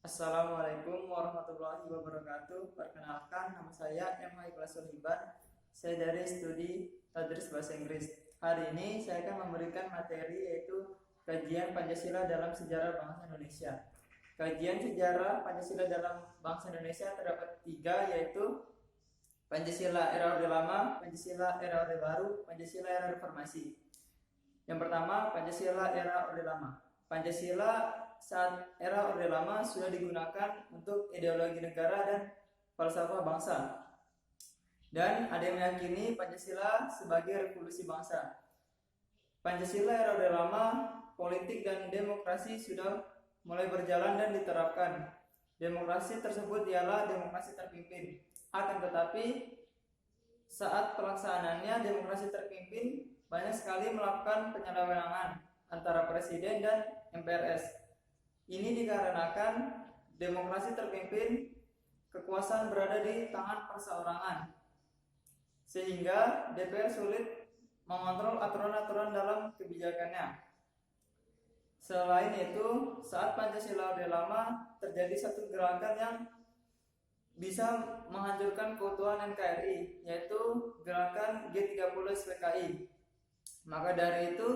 Assalamualaikum warahmatullahi wabarakatuh. Perkenalkan, nama saya M. Ikhlasul Hiban. Saya dari studi Tadris Bahasa Inggris. Hari ini saya akan memberikan materi yaitu kajian Pancasila dalam sejarah bangsa Indonesia. Kajian sejarah Pancasila dalam bangsa Indonesia terdapat 3, yaitu Pancasila era Orde Lama, Pancasila era Orde Baru, Pancasila era Reformasi. Yang pertama, Pancasila era Orde Lama. Pancasila saat era Orde Lama sudah digunakan untuk ideologi negara dan falsafah bangsa. Dan ada yang meyakini Pancasila sebagai revolusi bangsa. Pancasila era Orde Lama, politik dan demokrasi sudah mulai berjalan dan diterapkan. Demokrasi tersebut ialah demokrasi terpimpin. Akan tetapi, saat pelaksanaannya demokrasi terpimpin banyak sekali melakukan penyelewengan antara presiden dan MPRS. Ini dikarenakan demokrasi terpimpin, kekuasaan berada di tangan perseorangan, sehingga DPR sulit mengontrol aturan-aturan dalam kebijakannya. Selain itu, saat Pancasila Orde Lama terjadi satu gerakan yang bisa menghancurkan keutuhan NKRI, yaitu gerakan G30 SPKI. Maka dari itu,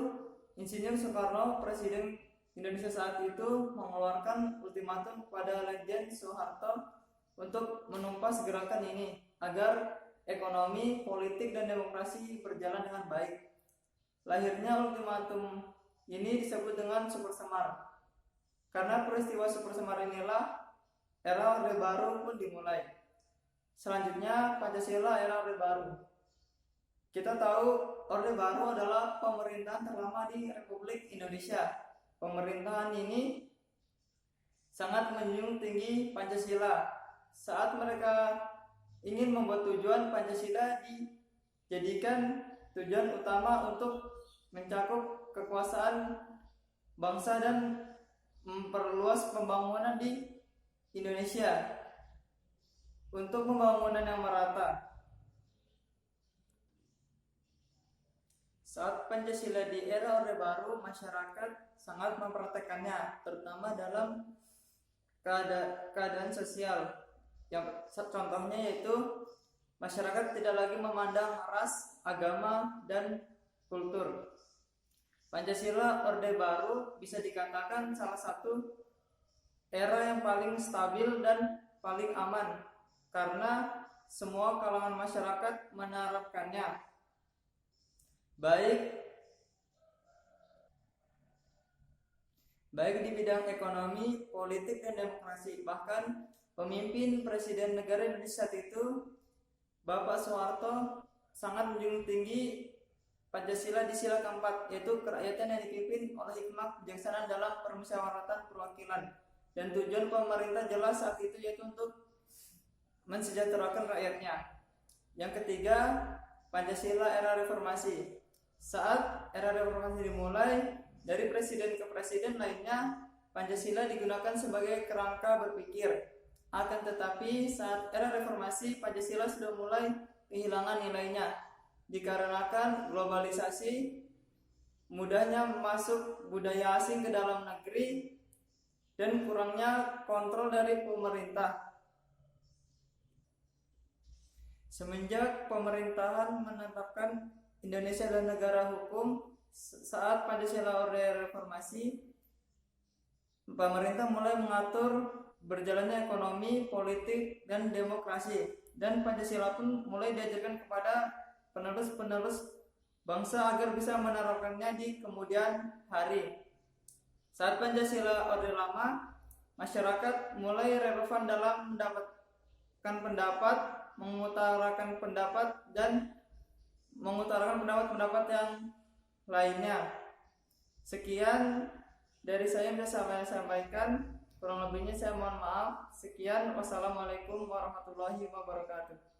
Insinyur Soekarno, Presiden Indonesia saat itu, mengeluarkan ultimatum kepada Legend Soeharto untuk menumpas gerakan ini agar ekonomi, politik, dan demokrasi berjalan dengan baik. Lahirnya ultimatum ini disebut dengan Super Semar. Karena peristiwa Super Semar inilah era Orde Baru pun dimulai. Selanjutnya, Pancasila era Orde Baru. Kita tahu Orde Baru adalah pemerintahan terlama di Republik Indonesia. Pemerintahan ini sangat menjunjung tinggi Pancasila. Saat mereka ingin membuat tujuan, Pancasila dijadikan tujuan utama untuk mencakup kekuasaan bangsa dan memperluas pembangunan di Indonesia untuk pembangunan yang merata. Saat Pancasila di era Orde Baru, masyarakat sangat mempraktekannya, terutama dalam keadaan sosial. Yang contohnya yaitu masyarakat tidak lagi memandang ras, agama, dan kultur. Pancasila Orde Baru bisa dikatakan salah satu era yang paling stabil dan paling aman karena semua kalangan masyarakat menerapkannya. Baik di bidang ekonomi, politik, dan demokrasi. Bahkan pemimpin Presiden negara Indonesia saat itu, Bapak Soeharto, sangat menjunjung tinggi Pancasila di sila keempat, yaitu kerakyatan yang dipimpin oleh hikmah kebijaksanaan dalam permusyawaratan perwakilan. Dan tujuan pemerintah jelas saat itu, yaitu untuk mensejahterakan rakyatnya. Yang ketiga, Pancasila era reformasi. Saat era reformasi dimulai, dari presiden ke presiden lainnya, Pancasila digunakan sebagai kerangka berpikir. Akan tetapi, saat era reformasi, Pancasila sudah mulai kehilangan nilainya, dikarenakan globalisasi, mudahnya masuk budaya asing ke dalam negeri, dan kurangnya kontrol dari pemerintah. Semenjak pemerintahan menetapkan Indonesia dan negara hukum, saat Pancasila Orde Reformasi, pemerintah mulai mengatur berjalannya ekonomi, politik, dan demokrasi. Dan Pancasila pun mulai diajarkan kepada penerus-penerus bangsa agar bisa menerapkannya di kemudian hari. Saat Pancasila Orde Lama, masyarakat mulai relevan dalam mendapatkan pendapat, mengutarakan pendapat, dan mengutarakan pendapat-pendapat yang lainnya. Sekian dari saya yang bisa saya sampaikan. Kurang lebihnya saya mohon maaf. Sekian, wassalamualaikum warahmatullahi wabarakatuh.